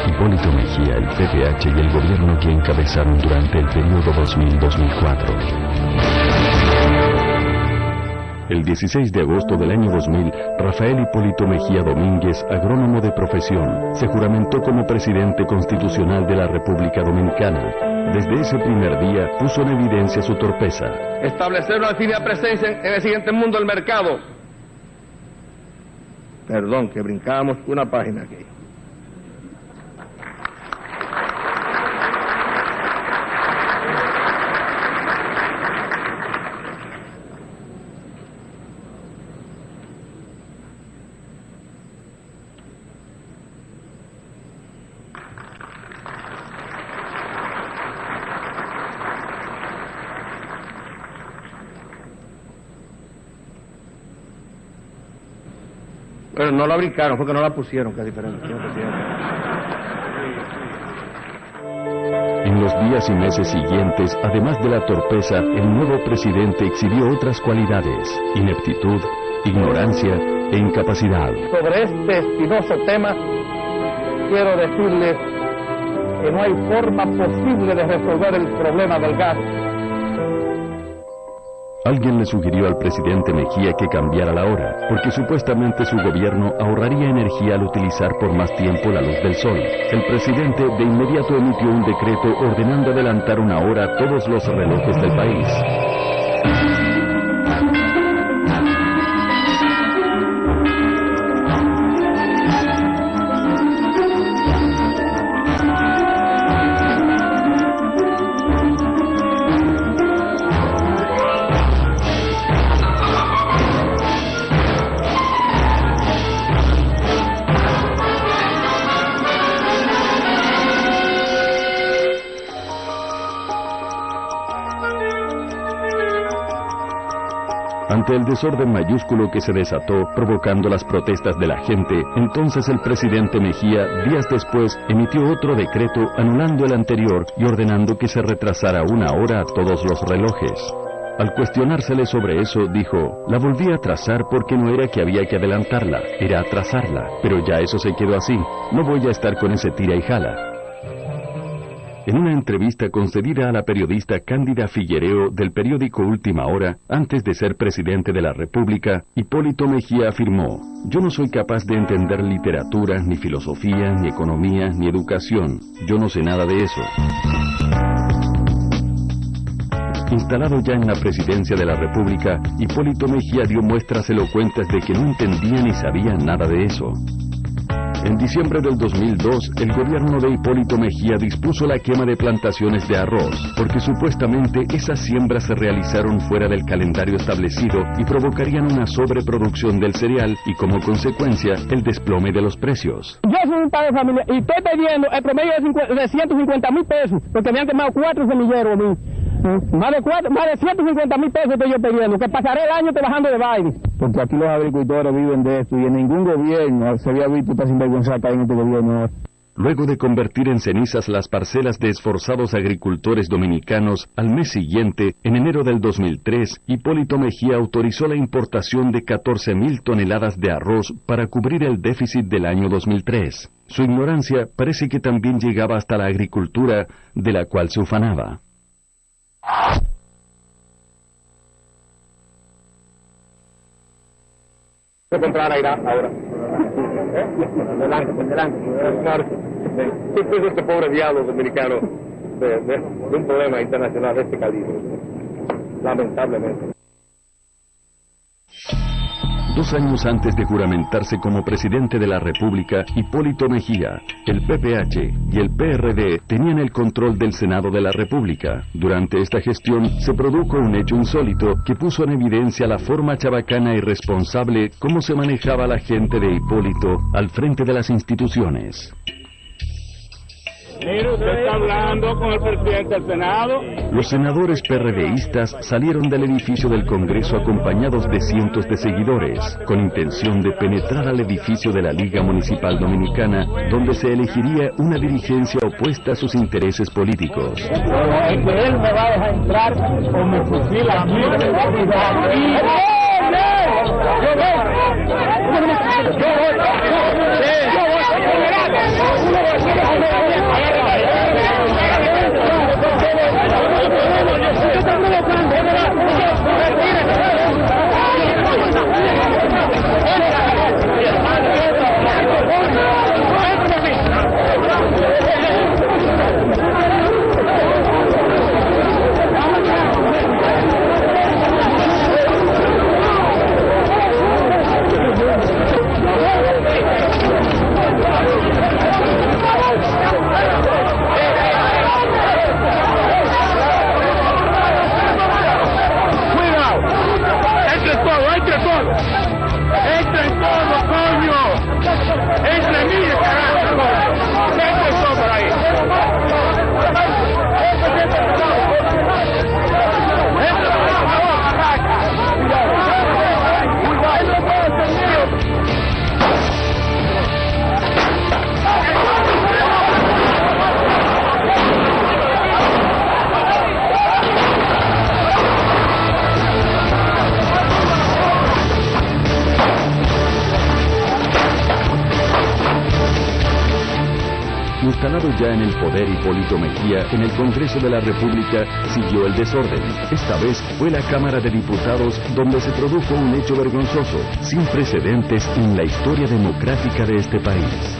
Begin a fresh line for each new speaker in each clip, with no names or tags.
Hipólito Mejía, el PPH y el gobierno que encabezaron durante el periodo 2000-2004. El 16 de agosto del año 2000, Rafael Hipólito Mejía Domínguez, agrónomo de profesión, se juramentó como presidente constitucional de la República Dominicana. Desde ese primer día puso en evidencia su torpeza.
Establecer una definida presencia en el siguiente mundo del mercado. Perdón, que brincábamos una página aquí. Pero no la brincaron, fue que no la pusieron, que es diferente.
En los días y meses siguientes, además de la torpeza, el nuevo presidente exhibió otras cualidades: ineptitud, ignorancia e incapacidad.
Sobre este espinoso tema, quiero decirles que no hay forma posible de resolver el problema del gas.
Alguien le sugirió al presidente Mejía que cambiara la hora, porque supuestamente su gobierno ahorraría energía al utilizar por más tiempo la luz del sol. El presidente de inmediato emitió un decreto ordenando adelantar una hora a todos los relojes del país. Ante el desorden mayúsculo que se desató, provocando las protestas de la gente, entonces el presidente Mejía, días después, emitió otro decreto anulando el anterior y ordenando que se retrasara una hora a todos los relojes. Al cuestionársele sobre eso, dijo: la volví a atrasar porque no era que había que adelantarla, era atrasarla, pero ya eso se quedó así, no voy a estar con ese tira y jala. En una entrevista concedida a la periodista Cándida Figuereo del periódico Última Hora, antes de ser presidente de la República, Hipólito Mejía afirmó: yo no soy capaz de entender literatura, ni filosofía, ni economía, ni educación. Yo no sé nada de eso. Instalado ya en la presidencia de la República, Hipólito Mejía dio muestras elocuentes de que no entendía ni sabía nada de eso. En diciembre del 2002, el gobierno de Hipólito Mejía dispuso la quema de plantaciones de arroz, porque supuestamente esas siembras se realizaron fuera del calendario establecido y provocarían una sobreproducción del cereal y, como consecuencia, el desplome de los precios.
Yo soy un padre de familia y estoy pidiendo el promedio de 150,000 pesos, porque me han quemado 4 semilleros a mí. Más de 150,000 pesos estoy yo pidiendo, que pasaré el año trabajando de baile. Porque aquí los agricultores viven de esto y en ningún gobierno se había visto esta sinvergüenza que hay en este gobierno.
Luego de convertir en cenizas las parcelas de esforzados agricultores dominicanos, al mes siguiente, en enero del 2003, Hipólito Mejía autorizó la importación de 14,000 toneladas de arroz para cubrir el déficit del año 2003. Su ignorancia parece que también llegaba hasta la agricultura, de la cual se ufanaba.
Comprar irá ahora. Delante. ¿Qué es este pobre diablo dominicano de un problema internacional de este calibre? Lamentablemente.
2 años antes de juramentarse como presidente de la República, Hipólito Mejía, el PPH y el PRD tenían el control del Senado de la República. Durante esta gestión se produjo un hecho insólito que puso en evidencia la forma chabacana y irresponsable como se manejaba la gente de Hipólito al frente de las instituciones.
Mire, usted está hablando con el presidente del Senado.
Los senadores PRDistas salieron del edificio del Congreso acompañados de cientos de seguidores, con intención de penetrar al edificio de la Liga Municipal Dominicana, donde se elegiría una dirigencia opuesta a sus intereses políticos.
Es que él me va a dejar entrar o me fusila a mí.
Instalado ya en el poder Hipólito Mejía, en el Congreso de la República siguió el desorden. Esta vez fue la Cámara de Diputados donde se produjo un hecho vergonzoso, sin precedentes en la historia democrática de este país.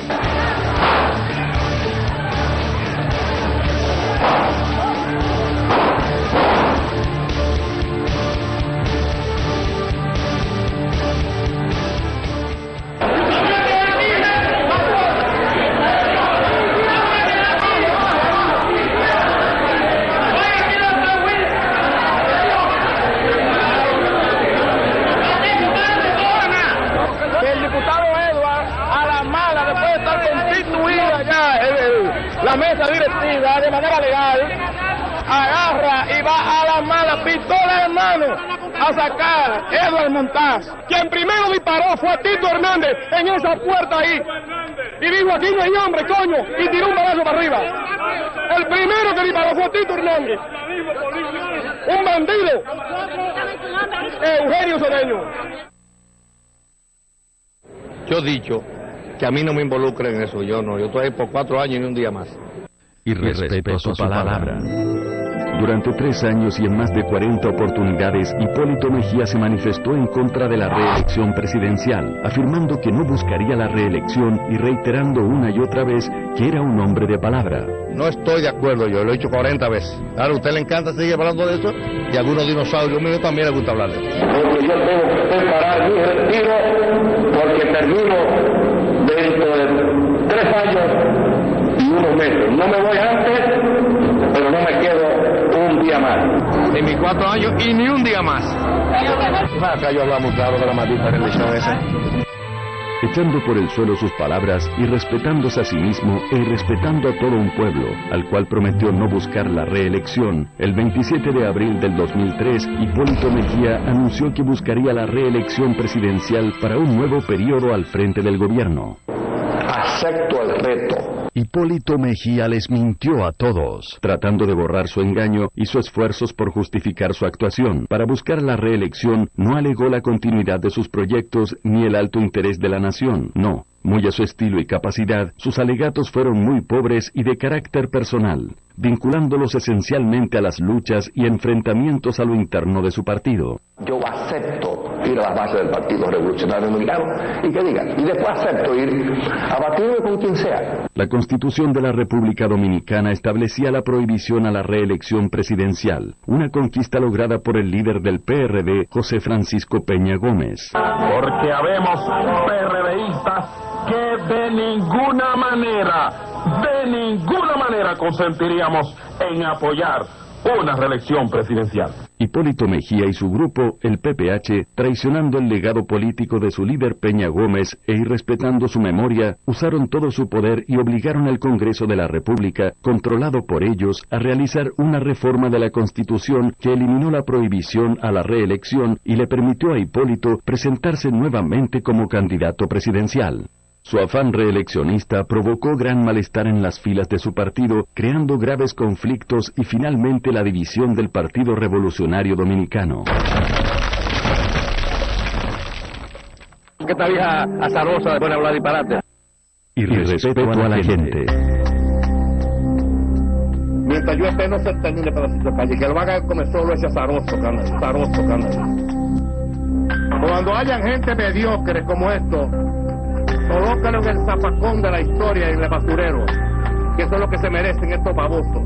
La mesa directiva de manera legal agarra y va a la mala, pistola en mano, a sacar a Edward Montaz. Quien primero disparó fue Tito Hernández en esa puerta ahí. Y dijo, aquí no hay hombre, coño, y tiró un balazo para arriba. El primero que disparó fue Tito Hernández. Un bandido. Eugenio Cedeño.
Yo he dicho que a mí no me involucren en eso, yo estoy ahí por 4 años y un día más.
Y respeto a su palabra. Durante 3 años y en más de 40 oportunidades, Hipólito Mejía se manifestó en contra de la reelección presidencial, afirmando que no buscaría la reelección y reiterando una y otra vez que era un hombre de palabra.
No estoy de acuerdo, yo lo he dicho 40 veces. Claro, a usted le encanta seguir hablando de eso y a algunos dinosaurios míos también les gusta hablar de eso.
Porque yo tengo que preparar mi retiro porque termino dentro de 3 años y unos meses. No me voy antes, pero no me quedo un día más.
En mis 4 años y ni un día más. Acá yo hablamos claro de la maldita religión esa.
Echando por el suelo sus palabras y respetándose a sí mismo e irrespetando a todo un pueblo, al cual prometió no buscar la reelección, el 27 de abril del 2003, Hipólito Mejía anunció que buscaría la reelección presidencial para un nuevo periodo al frente del gobierno.
Acepto el reto.
Hipólito Mejía les mintió a todos, tratando de borrar su engaño, hizo esfuerzos por justificar su actuación. Para buscar la reelección, no alegó la continuidad de sus proyectos ni el alto interés de la nación, no. Muy a su estilo y capacidad, sus alegatos fueron muy pobres y de carácter personal, vinculándolos esencialmente a las luchas y enfrentamientos a lo interno de su partido.
Yo acepto ir a las bases del Partido Revolucionario Dominicano y que digan, y después acepto ir a batirme con quien sea.
La Constitución de la República Dominicana establecía la prohibición a la reelección presidencial, una conquista lograda por el líder del PRD, José Francisco Peña Gómez.
Porque habemos PRDistas que de ninguna manera consentiríamos en apoyar una reelección presidencial.
Hipólito Mejía y su grupo, el PPH, traicionando el legado político de su líder Peña Gómez e irrespetando su memoria, usaron todo su poder y obligaron al Congreso de la República, controlado por ellos, a realizar una reforma de la Constitución que eliminó la prohibición a la reelección y le permitió a Hipólito presentarse nuevamente como candidato presidencial. Su afán reeleccionista provocó gran malestar en las filas de su partido, creando graves conflictos y finalmente la división del Partido Revolucionario Dominicano.
Esta vieja azarosa de poner a hablar disparate.
Y respeto a la gente.
Mientras yo esté no se termine pedacito de calle, que lo haga comer solo ese azaroso, cana. Cuando hayan gente mediocre como esto, colócalo en el zapacón de la historia y en el basurero, que eso es lo que se merecen estos babosos.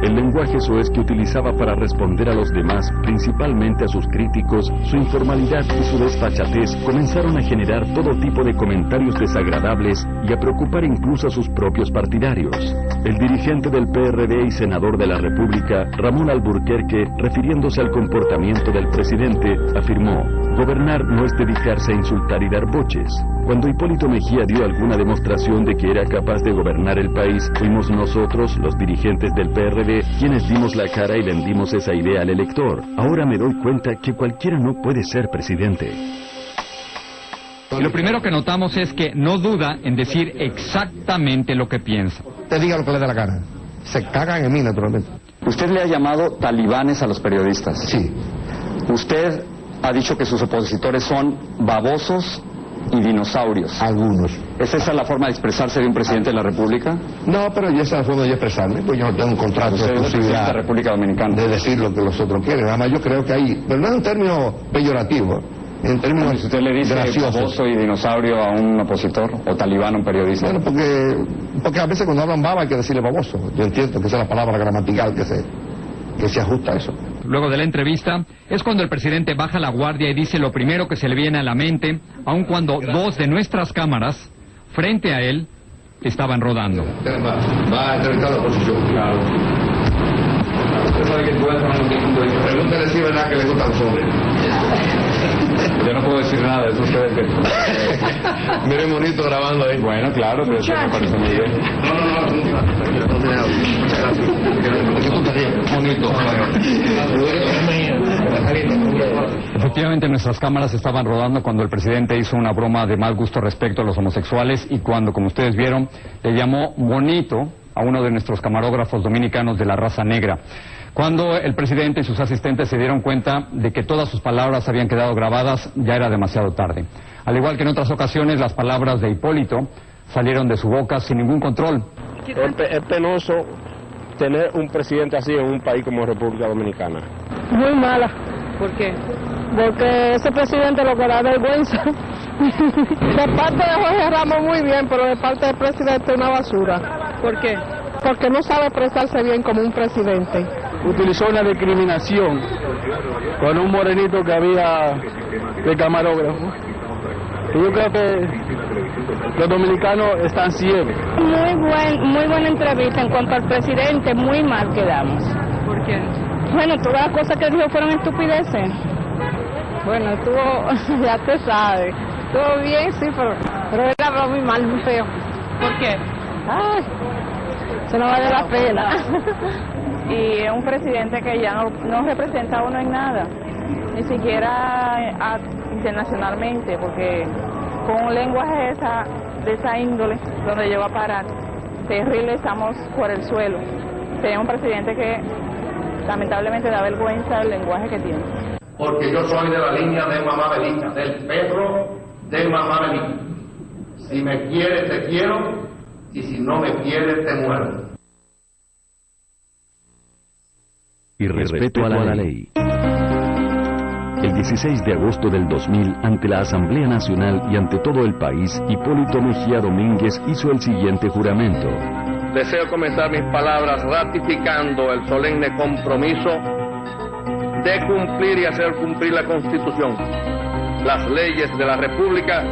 El lenguaje soez que utilizaba para responder a los demás, principalmente a sus críticos, su informalidad y su desfachatez comenzaron a generar todo tipo de comentarios desagradables y a preocupar incluso a sus propios partidarios. El dirigente del PRD y senador de la República, Ramón Alburquerque, refiriéndose al comportamiento del presidente, afirmó: gobernar no es dedicarse a insultar y dar boches. Cuando Hipólito Mejía dio alguna demostración de que era capaz de gobernar el país, fuimos nosotros, los dirigentes del PRD, quienes dimos la cara y vendimos esa idea al elector. Ahora me doy cuenta que cualquiera no puede ser presidente.
Lo primero que notamos es que no duda en decir exactamente lo que piensa.
Te diga lo que le dé la gana. Se cagan en mí, naturalmente.
Usted le ha llamado talibanes a los periodistas.
Sí.
Usted ha dicho que sus opositores son babosos y dinosaurios.
Algunos.
¿Es esa la forma de expresarse de un presidente de la República?
No, pero esa es la forma de yo expresarme, pues yo no tengo un contrato de exclusividad
de la República Dominicana
de decir lo que los otros quieren. Además yo creo que hay, pero no es un término peyorativo, en términos
¿Usted le dice
graciosos.
baboso y dinosaurio a un opositor o talibán a un periodista?
Bueno, porque a veces cuando hablan baba hay que decirle baboso. Yo entiendo que esa es la palabra gramatical que se ajusta a eso.
Luego de la entrevista, es cuando el presidente baja la guardia y dice lo primero que se le viene a la mente, aun cuando dos de nuestras cámaras, frente a él, estaban rodando.
Va a entrevistar a la oposición. Claro. Pregúntale si es verdad que le gustan los hombres.
Yo no puedo decir nada, eso ustedes que...
Miren bonito grabando ahí.
Bueno, claro, pero eso me parece muy bien. Efectivamente, nuestras cámaras estaban rodando cuando el presidente hizo una broma de mal gusto respecto a los homosexuales y cuando, como ustedes vieron, le llamó bonito a uno de nuestros camarógrafos dominicanos de la raza negra. Cuando el presidente y sus asistentes se dieron cuenta de que todas sus palabras habían quedado grabadas, ya era demasiado tarde. Al igual que en otras ocasiones, las palabras de Hipólito salieron de su boca sin ningún control.
Es penoso tener un presidente así en un país como República Dominicana.
Muy mala.
¿Por qué?
Porque ese presidente lo que da vergüenza. De parte de Jorge Ramos muy bien, pero de parte del presidente una basura.
¿Por qué?
Porque no sabe expresarse bien como un presidente.
Utilizó una discriminación con un morenito que había de camarógrafo. Y yo creo que los dominicanos están ciegos.
Muy buena entrevista. En cuanto al presidente, muy mal quedamos.
¿Por qué?
Bueno, todas las cosas que dijo fueron estupideces.
Bueno, estuvo, ya te sabes, estuvo bien, sí, pero él habló muy mal, muy feo.
¿Por qué?
Ay, se no vale la pena.
Y es un presidente que ya no representa a uno en nada, ni siquiera internacionalmente, porque con un lenguaje de esa índole, donde llegó a parar, terrible, estamos por el suelo. Tenemos un presidente que lamentablemente da vergüenza el lenguaje que tiene.
Porque yo soy de la línea de mamá Belita, del perro de mamá Belita. Si me quieres, te quiero, y si no me quieres, te muero.
Y respeto a la ley. El 16 de agosto del 2000, ante la Asamblea Nacional y ante todo el país, Hipólito Mejía Domínguez hizo el siguiente juramento.
Deseo comenzar mis palabras ratificando el solemne compromiso de cumplir y hacer cumplir la Constitución, las leyes de la República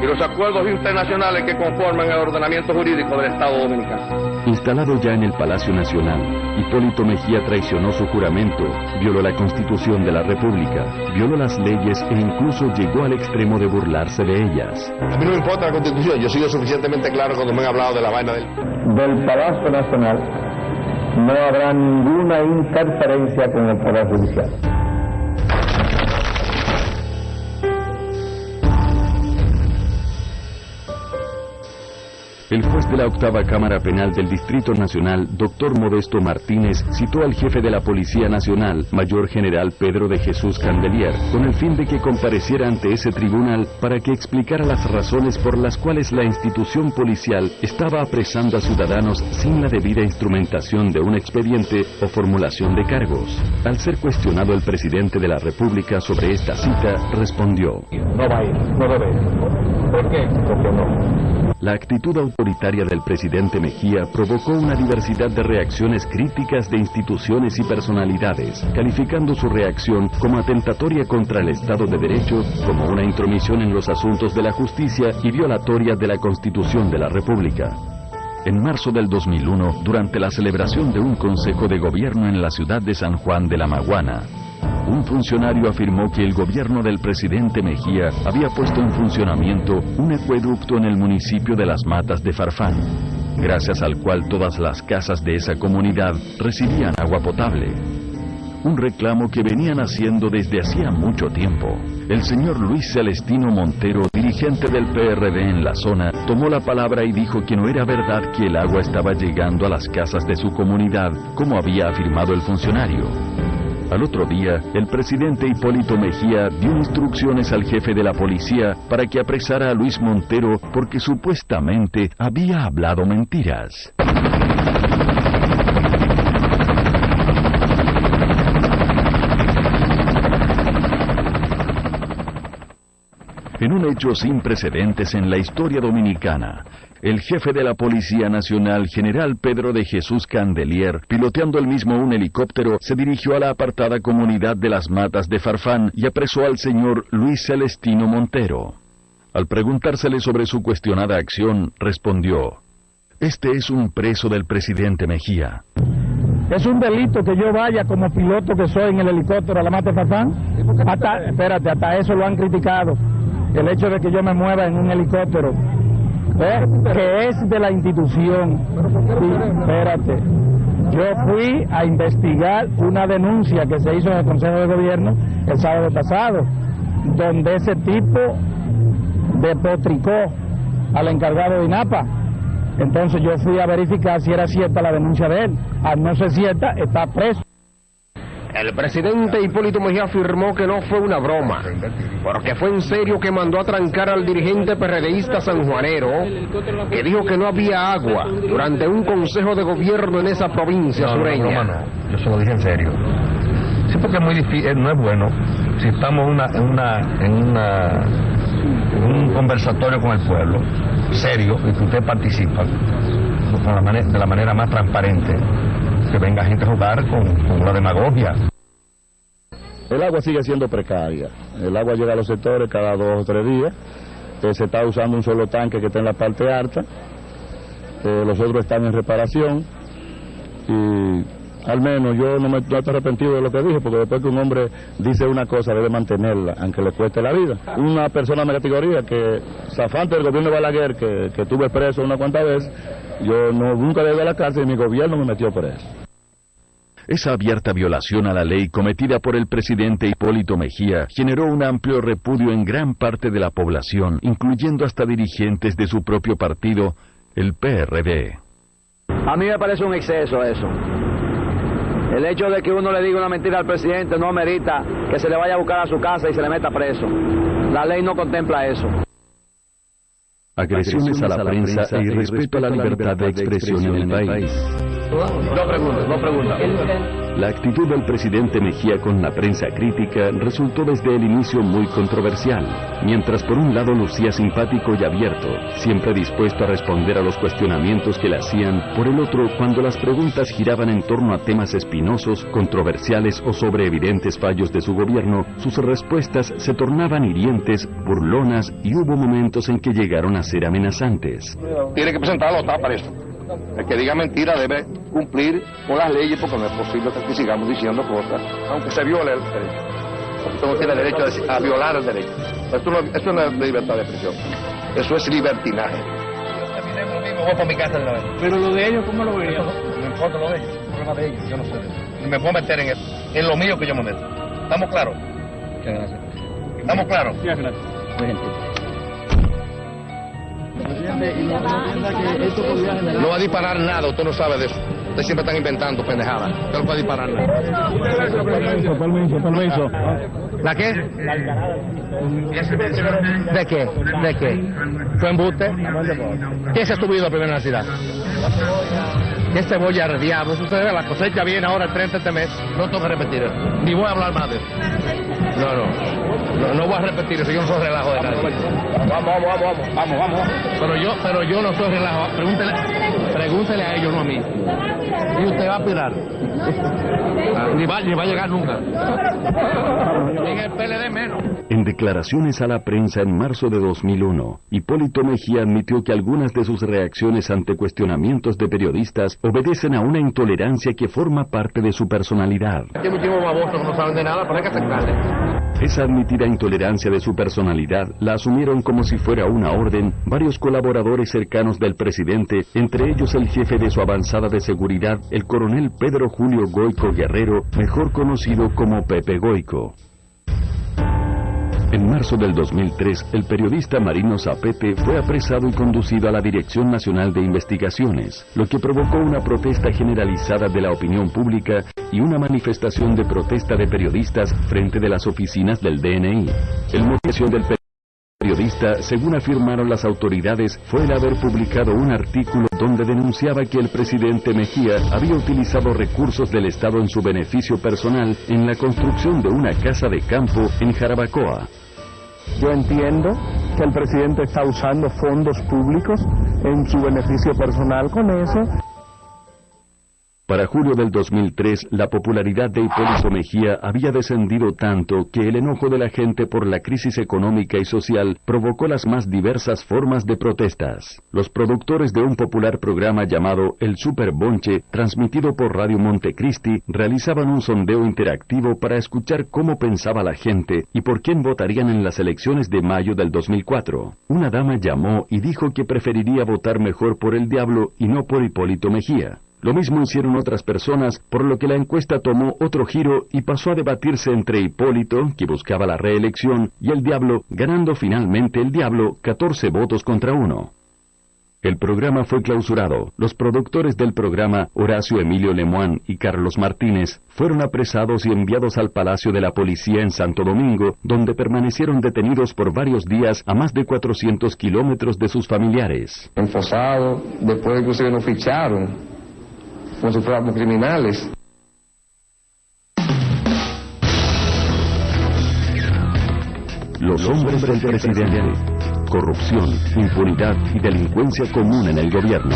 y los acuerdos internacionales que conforman el ordenamiento jurídico del Estado Dominicano.
Instalado ya en el Palacio Nacional, Hipólito Mejía traicionó su juramento, violó la Constitución de la República, violó las leyes e incluso llegó al extremo de burlarse de ellas.
A mí no me importa la Constitución, yo he sido suficientemente claro cuando me han hablado de la vaina
Del Palacio Nacional no habrá ninguna interferencia con el Poder Judicial.
El juez de la octava Cámara Penal del Distrito Nacional, doctor Modesto Martínez, citó al jefe de la Policía Nacional, Mayor General Pedro de Jesús Candelier, con el fin de que compareciera ante ese tribunal para que explicara las razones por las cuales la institución policial estaba apresando a ciudadanos sin la debida instrumentación de un expediente o formulación de cargos. Al ser cuestionado el presidente de la República sobre esta cita, respondió:
No va a ir, no debe ir. ¿Por qué? Porque no.
La actitud autoritaria del presidente Mejía provocó una diversidad de reacciones críticas de instituciones y personalidades, calificando su reacción como atentatoria contra el Estado de Derecho, como una intromisión en los asuntos de la justicia y violatoria de la Constitución de la República. En marzo del 2001, durante la celebración de un consejo de gobierno en la ciudad de San Juan de la Maguana, un funcionario afirmó que el gobierno del presidente Mejía había puesto en funcionamiento un acueducto en el municipio de Las Matas de Farfán, gracias al cual todas las casas de esa comunidad recibían agua potable. Un reclamo que venían haciendo desde hacía mucho tiempo. El señor Luis Celestino Montero, dirigente del PRD en la zona, tomó la palabra y dijo que no era verdad que el agua estaba llegando a las casas de su comunidad, como había afirmado el funcionario. Al otro día, el presidente Hipólito Mejía dio instrucciones al jefe de la policía para que apresara a Luis Montero porque supuestamente había hablado mentiras. En un hecho sin precedentes en la historia dominicana, el jefe de la Policía Nacional, general Pedro de Jesús Candelier, piloteando él mismo un helicóptero, se dirigió a la apartada comunidad de Las Matas de Farfán y apresó al señor Luis Celestino Montero. Al preguntársele sobre su cuestionada acción, respondió: "Este es un preso del presidente Mejía".
¿Es un delito que yo vaya como piloto que soy en el helicóptero a la Mata de Farfán? Hasta eso lo han criticado. El hecho de que yo me mueva en un helicóptero, que es de la institución. Yo fui a investigar una denuncia que se hizo en el Consejo de Gobierno el sábado pasado, donde ese tipo despotricó al encargado de INAPA. Entonces yo fui a verificar si era cierta la denuncia de él. Al no ser cierta, está preso.
El presidente Hipólito Mejía afirmó que no fue una broma, porque fue en serio que mandó a trancar al dirigente PRDista sanjuanero, que dijo que no había agua durante un consejo de gobierno en esa provincia sureña.
No, no, yo se lo dije en serio. Sí, porque es muy difícil, no es bueno, si estamos en un conversatorio con el pueblo, serio, y que usted participa de la manera más transparente, que venga gente a jugar con la demagogia.
El agua sigue siendo precaria. El agua llega a los sectores cada 2 o 3 días. Se está usando un solo tanque que está en la parte alta. Los otros están en reparación. Y al menos yo no estoy arrepentido de lo que dije, porque después que un hombre dice una cosa debe mantenerla, aunque le cueste la vida. Una persona de mi categoría que, zafante del gobierno de Balaguer, que tuve preso una cuantas veces, yo nunca llegué a la cárcel y mi gobierno me metió preso.
Esa abierta violación a la ley cometida por el presidente Hipólito Mejía generó un amplio repudio en gran parte de la población, incluyendo hasta dirigentes de su propio partido, el PRD.
A mí me parece un exceso eso. El hecho de que uno le diga una mentira al presidente no amerita que se le vaya a buscar a su casa y se le meta preso. La ley no contempla eso.
Agresiones a la prensa e irrespeto a la libertad de expresión en el país.
No pregunta.
La actitud del presidente Mejía con la prensa crítica resultó desde el inicio muy controversial. Mientras por un lado lucía simpático y abierto, siempre dispuesto a responder a los cuestionamientos que le hacían, por el otro, cuando las preguntas giraban en torno a temas espinosos, controversiales o sobre evidentes fallos de su gobierno, sus respuestas se tornaban hirientes, burlonas y hubo momentos en que llegaron a ser amenazantes.
Tiene que presentarlo, está preso. El que diga mentira debe cumplir con las leyes, porque no es posible que sigamos diciendo cosas, aunque se viole el derecho. Porque uno tiene derecho a violar el derecho. Eso no es libertad de expresión, eso es libertinaje.
Voy para mi casa de la vez.
Pero lo de ellos, ¿cómo lo verían?
No importa lo de ellos, el problema de ellos, yo no sé. Y me puedo meter en lo mío que yo me meto. ¿Estamos claros? Muchas gracias. ¿Estamos claros?
Muchas gracias.
No va a disparar nada, usted no sabe de eso. Usted siempre están inventando pendejadas. Usted no puede disparar nada.
Permiso.
¿La qué? ¿De qué? ¿De qué? ¿Fue embuste? ¿Quién se ha subido a primera necesidad? ¿Qué cebolla de diablo? Usted ve, la cosecha viene ahora el 30 de este mes. No tengo que repetir eso. Ni voy a hablar más de eso. No voy a repetir eso. Yo no soy relajo de nadie. Vamos. Pero yo no soy relajo. Pregúntele a ellos, no a mí. Y usted va a aspirar. Ni va a llegar nunca. En el PLD menos.
En declaraciones a la prensa en marzo de 2001, Hipólito Mejía admitió que algunas de sus reacciones ante cuestionamientos de periodistas obedecen a una intolerancia que forma parte de su personalidad.
Hay muchísimos babosos que no saben de nada, pero hay que aceptarle.
Esa admitida intolerancia de su personalidad la asumieron como si fuera una orden varios colaboradores cercanos del presidente, entre ellos el jefe de su avanzada de seguridad, el coronel Pedro Julio Goico Guerrero, mejor conocido como Pepe Goico. En marzo del 2003, el periodista Marino Zapete fue apresado y conducido a la Dirección Nacional de Investigaciones, lo que provocó una protesta generalizada de la opinión pública y una manifestación de protesta de periodistas frente de las oficinas del DNI. El motivo del periodista, según afirmaron las autoridades, fue el haber publicado un artículo donde denunciaba que el presidente Mejía había utilizado recursos del Estado en su beneficio personal en la construcción de una casa de campo en Jarabacoa.
Yo entiendo que el presidente está usando fondos públicos en su beneficio personal con eso.
Para julio del 2003, la popularidad de Hipólito Mejía había descendido tanto que el enojo de la gente por la crisis económica y social provocó las más diversas formas de protestas. Los productores de un popular programa llamado El Super Bonche, transmitido por Radio Montecristi, realizaban un sondeo interactivo para escuchar cómo pensaba la gente y por quién votarían en las elecciones de mayo del 2004. Una dama llamó y dijo que preferiría votar mejor por el diablo y no por Hipólito Mejía. Lo mismo hicieron otras personas, por lo que la encuesta tomó otro giro y pasó a debatirse entre Hipólito, que buscaba la reelección, y el Diablo, ganando finalmente el Diablo 14 votos contra 1. El programa fue clausurado. Los productores del programa, Horacio Emilio Lemoine y Carlos Martínez, fueron apresados y enviados al Palacio de la Policía en Santo Domingo, donde permanecieron detenidos por varios días a más de 400 kilómetros de sus familiares.
Enfosado, después inclusive nos ficharon como si fuéramos criminales.
Los hombres del presidente. Corrupción, impunidad y delincuencia común en el gobierno.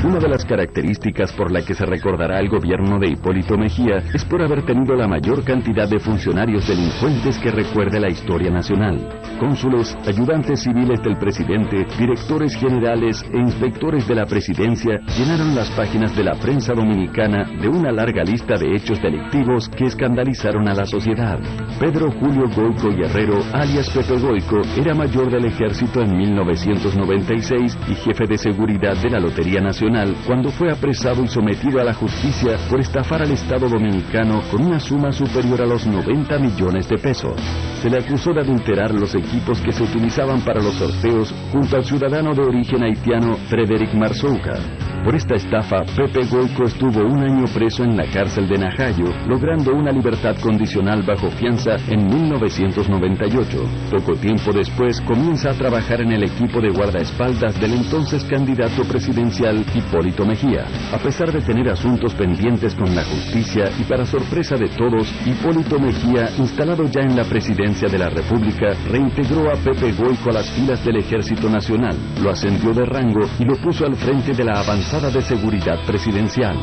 Una de las características por la que se recordará el gobierno de Hipólito Mejía es por haber tenido la mayor cantidad de funcionarios delincuentes que recuerde la historia nacional. Cónsules, ayudantes civiles del presidente, directores generales e inspectores de la presidencia llenaron las páginas de la prensa dominicana de una larga lista de hechos delictivos que escandalizaron a la sociedad. Pedro Julio Goico Guerrero, alias Pepe Goico, era mayor del ejército en 1996 y jefe de seguridad de la Lotería Nacional cuando fue apresado y sometido a la justicia por estafar al Estado dominicano con una suma superior a los 90 millones de pesos. Se le acusó de adulterar los equipos que se utilizaban para los sorteos junto al ciudadano de origen haitiano Frederick Marzouca. Por esta estafa, Pepe Goico estuvo 1 año preso en la cárcel de Najayo, logrando una libertad condicional bajo fianza en 1998. Poco tiempo después, comienza a trabajar en el equipo de guardaespaldas del entonces candidato presidencial Hipólito Mejía. A pesar de tener asuntos pendientes con la justicia y para sorpresa de todos, Hipólito Mejía, instalado ya en la presidencia de la República, reintegró a Pepe Goico a las filas del Ejército Nacional, lo ascendió de rango y lo puso al frente de la avanzada de seguridad presidencial.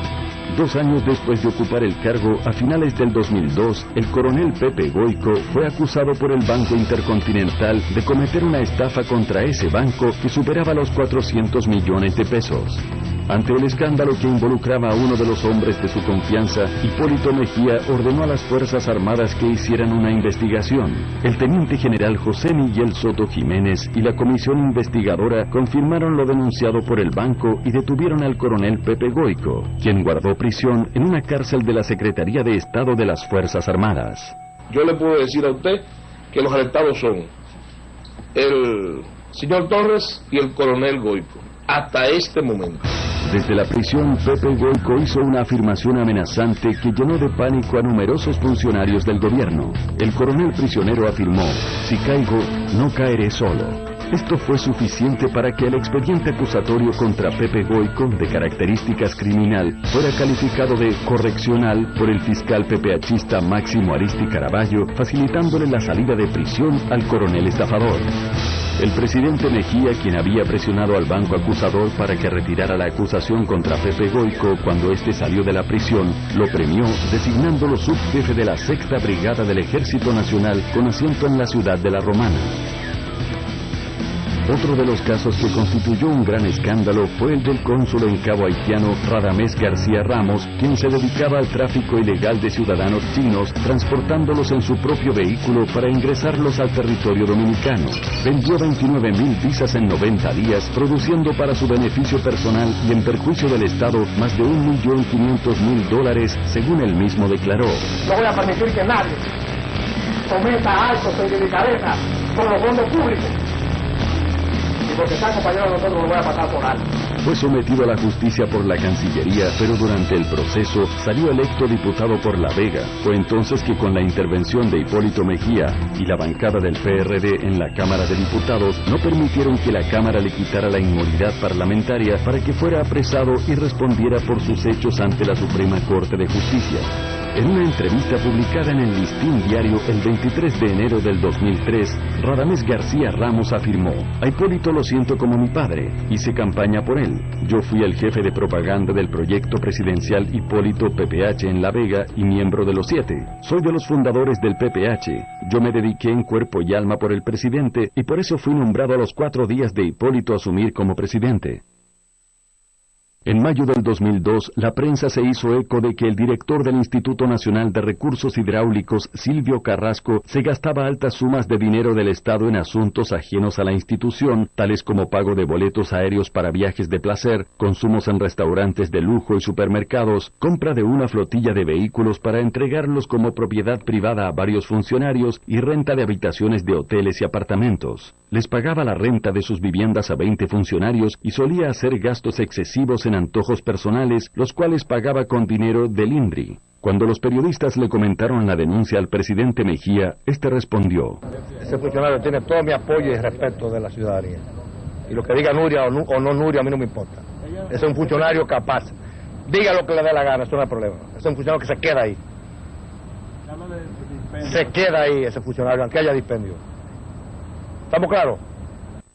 2 años después de ocupar el cargo, a finales del 2002, el coronel Pepe Goico fue acusado por el Banco Intercontinental de cometer una estafa contra ese banco que superaba los 400 millones de pesos. Ante el escándalo que involucraba a uno de los hombres de su confianza, Hipólito Mejía ordenó a las Fuerzas Armadas que hicieran una investigación. El teniente general José Miguel Soto Jiménez y la comisión investigadora confirmaron lo denunciado por el banco y detuvieron al coronel Pepe Goico, quien guardó prisión en una cárcel de la Secretaría de Estado de las Fuerzas Armadas.
Yo le puedo decir a usted que los arrestados son el señor Torres y el coronel Goico, hasta este momento.
Desde la prisión, Pepe Goico hizo una afirmación amenazante que llenó de pánico a numerosos funcionarios del gobierno. El coronel prisionero afirmó: "Si caigo, no caeré solo". Esto fue suficiente para que el expediente acusatorio contra Pepe Goico, de características criminal, fuera calificado de correccional por el fiscal PPHista Máximo Aristi Caraballo, facilitándole la salida de prisión al coronel estafador. El presidente Mejía, quien había presionado al banco acusador para que retirara la acusación contra Pepe Goico cuando éste salió de la prisión, lo premió designándolo subjefe de la 6ª Brigada del Ejército Nacional con asiento en la ciudad de La Romana. Otro de los casos que constituyó un gran escándalo fue el del cónsul en Cabo Haitiano Radamés García Ramos, quien se dedicaba al tráfico ilegal de ciudadanos chinos, transportándolos en su propio vehículo para ingresarlos al territorio dominicano. Vendió 29,000 visas en 90 días, produciendo para su beneficio personal y en perjuicio del Estado más de $1.500.000, según él mismo declaró.
No voy a permitir que nadie
someta a altos de delicadeza con los fondos públicos. Y porque está compañero de nosotros lo voy a pasar por alto.
Fue sometido a la justicia por la Cancillería, pero durante el proceso salió electo diputado por La Vega. Fue entonces que con la intervención de Hipólito Mejía y la bancada del PRD en la Cámara de Diputados no permitieron que la Cámara le quitara la inmunidad parlamentaria para que fuera apresado y respondiera por sus hechos ante la Suprema Corte de Justicia. En una entrevista publicada en el Listín Diario el 23 de enero del 2003, Radamés García Ramos afirmó: a Hipólito lo siento como mi padre, hice campaña por él. Yo fui el jefe de propaganda del proyecto presidencial Hipólito PPH en La Vega y miembro de los 7. Soy de los fundadores del PPH. Yo me dediqué en cuerpo y alma por el presidente y por eso fui nombrado a los 4 días de Hipólito asumir como presidente. En mayo del 2002, la prensa se hizo eco de que el director del Instituto Nacional de Recursos Hidráulicos, Silvio Carrasco, se gastaba altas sumas de dinero del Estado en asuntos ajenos a la institución, tales como pago de boletos aéreos para viajes de placer, consumos en restaurantes de lujo y supermercados, compra de una flotilla de vehículos para entregarlos como propiedad privada a varios funcionarios y renta de habitaciones de hoteles y apartamentos. Les pagaba la renta de sus viviendas a 20 funcionarios y solía hacer gastos excesivos en antojos personales, los cuales pagaba con dinero del INDRI. Cuando los periodistas le comentaron la denuncia al presidente Mejía, este respondió:
ese funcionario tiene todo mi apoyo y respeto de la ciudadanía. Y lo que diga Nuria o no Nuria, a mí no me importa. Es un funcionario capaz. Diga lo que le dé la gana, eso no es problema. Es un funcionario que se queda ahí. Se queda ahí ese funcionario, aunque haya dispendio. ¿Estamos claros?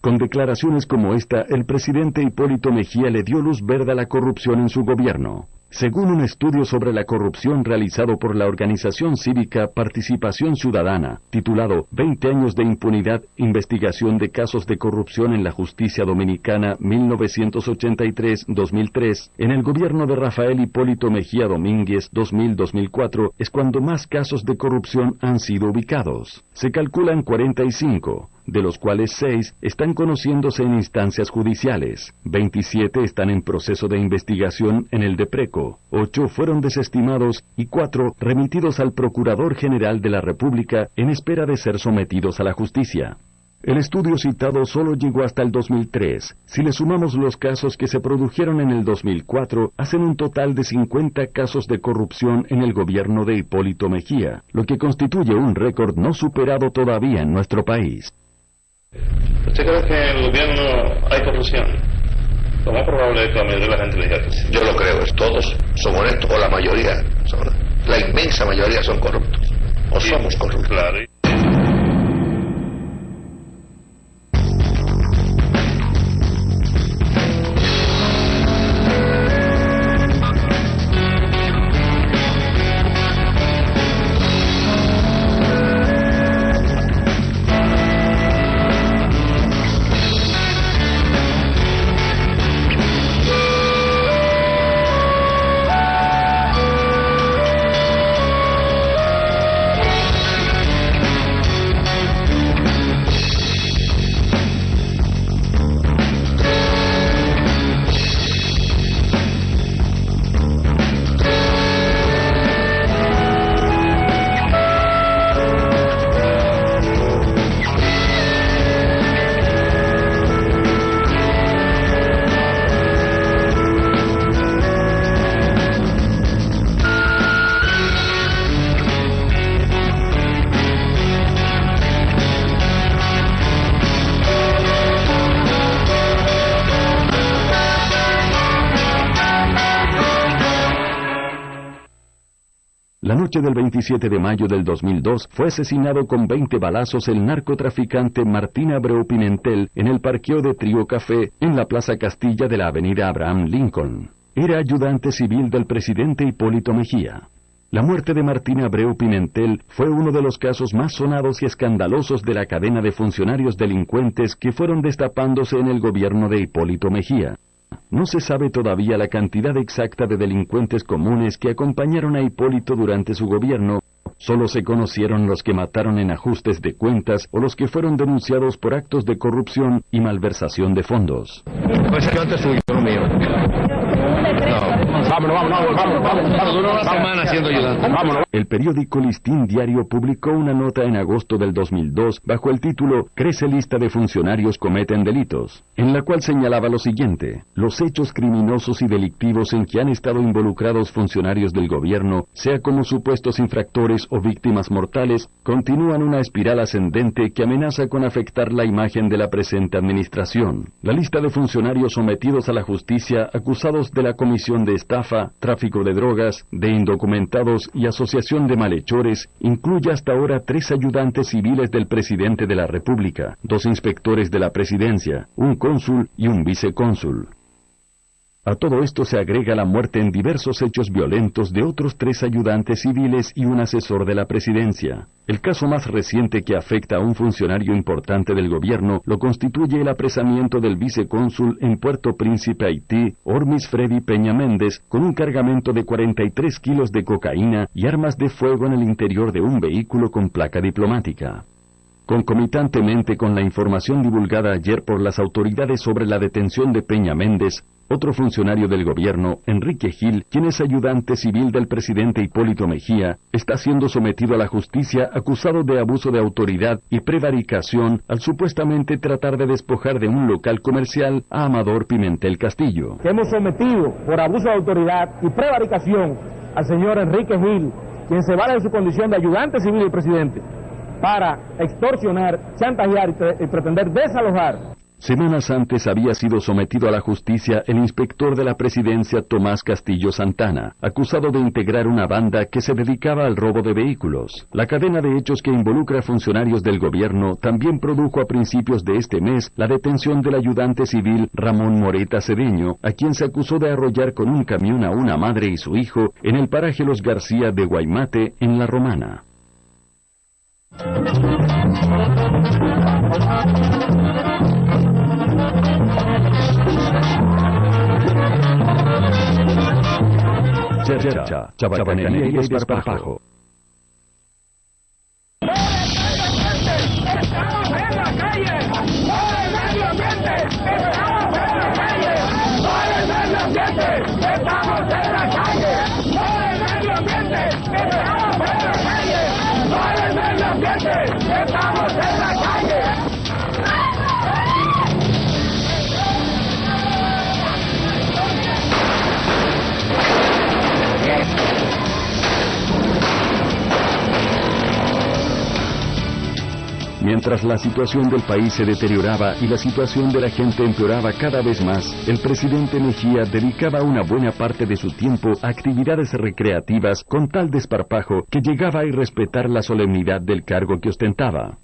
Con declaraciones como esta, el presidente Hipólito Mejía le dio luz verde a la corrupción en su gobierno. Según un estudio sobre la corrupción realizado por la organización cívica Participación Ciudadana, titulado 20 años de impunidad, investigación de casos de corrupción en la justicia dominicana 1983-2003, en el gobierno de Rafael Hipólito Mejía Domínguez 2000-2004 es cuando más casos de corrupción han sido ubicados. Se calculan 45, de los cuales 6 están conociéndose en instancias judiciales, 27 están en proceso de investigación en el DEPRECO, 8 fueron desestimados y 4 remitidos al Procurador General de la República en espera de ser sometidos a la justicia. El estudio citado solo llegó hasta el 2003. Si le sumamos los casos que se produjeron en el 2004, hacen un total de 50 casos de corrupción en el gobierno de Hipólito Mejía, lo que constituye un récord no superado todavía en nuestro país.
¿Usted cree que en el gobierno hay corrupción? Lo más probable es que la mayoría de la gente le diga que sí.
Yo lo creo, todos son honestos, o la mayoría, la inmensa mayoría son corruptos, o sí, somos corruptos.
Claro.
La noche del 27 de mayo del 2002 fue asesinado con 20 balazos el narcotraficante Martín Abreu Pimentel en el parqueo de Trío Café en la Plaza Castilla de la avenida Abraham Lincoln. Era ayudante civil del presidente Hipólito Mejía. La muerte de Martín Abreu Pimentel fue uno de los casos más sonados y escandalosos de la cadena de funcionarios delincuentes que fueron destapándose en el gobierno de Hipólito Mejía. No se sabe todavía la cantidad exacta de delincuentes comunes que acompañaron a Hipólito durante su gobierno. Solo se conocieron los que mataron en ajustes de cuentas o los que fueron denunciados por actos de corrupción y malversación de fondos.
Pues yo antes suyo, no mío. No,
El periódico Listín Diario publicó una nota en agosto del 2002 bajo el título "Crece lista de funcionarios cometen delitos", en la cual señalaba lo siguiente: los hechos criminosos y delictivos en que han estado involucrados funcionarios del gobierno, sea como supuestos infractores o víctimas mortales, continúan una espiral ascendente que amenaza con afectar la imagen de la presente administración. La lista de funcionarios sometidos a la justicia acusados de la comisión de estafa, tráfico de drogas, de indocumentados y asociación de malhechores incluye hasta ahora 3 ayudantes civiles del presidente de la República, 2 inspectores de la presidencia, un cónsul y un vicecónsul. A todo esto se agrega la muerte en diversos hechos violentos de otros 3 ayudantes civiles y un asesor de la presidencia. El caso más reciente que afecta a un funcionario importante del gobierno lo constituye el apresamiento del vicecónsul en Puerto Príncipe, Haití, Ormis Freddy Peña Méndez, con un cargamento de 43 kilos de cocaína y armas de fuego en el interior de un vehículo con placa diplomática. Concomitantemente con la información divulgada ayer por las autoridades sobre la detención de Peña Méndez, otro funcionario del gobierno, Enrique Gil, quien es ayudante civil del presidente Hipólito Mejía, está siendo sometido a la justicia acusado de abuso de autoridad y prevaricación al supuestamente tratar de despojar de un local comercial a Amador Pimentel Castillo.
Hemos sometido por abuso de autoridad y prevaricación al señor Enrique Gil, quien se vale de su condición de ayudante civil del presidente, para extorsionar, chantajear y pretender desalojar.
Semanas antes había sido sometido a la justicia el inspector de la presidencia Tomás Castillo Santana, acusado de integrar una banda que se dedicaba al robo de vehículos. La cadena de hechos que involucra a funcionarios del gobierno también produjo a principios de este mes la detención del ayudante civil Ramón Moreta Cedeño, a quien se acusó de arrollar con un camión a una madre y su hijo en el paraje Los García de Guaymate, en La Romana. Chabacanería y desparpajo. Mientras la situación del país se deterioraba y la situación de la gente empeoraba cada vez más, el presidente Mejía dedicaba una buena parte de su tiempo a actividades recreativas con tal desparpajo que llegaba a irrespetar la solemnidad del cargo que ostentaba.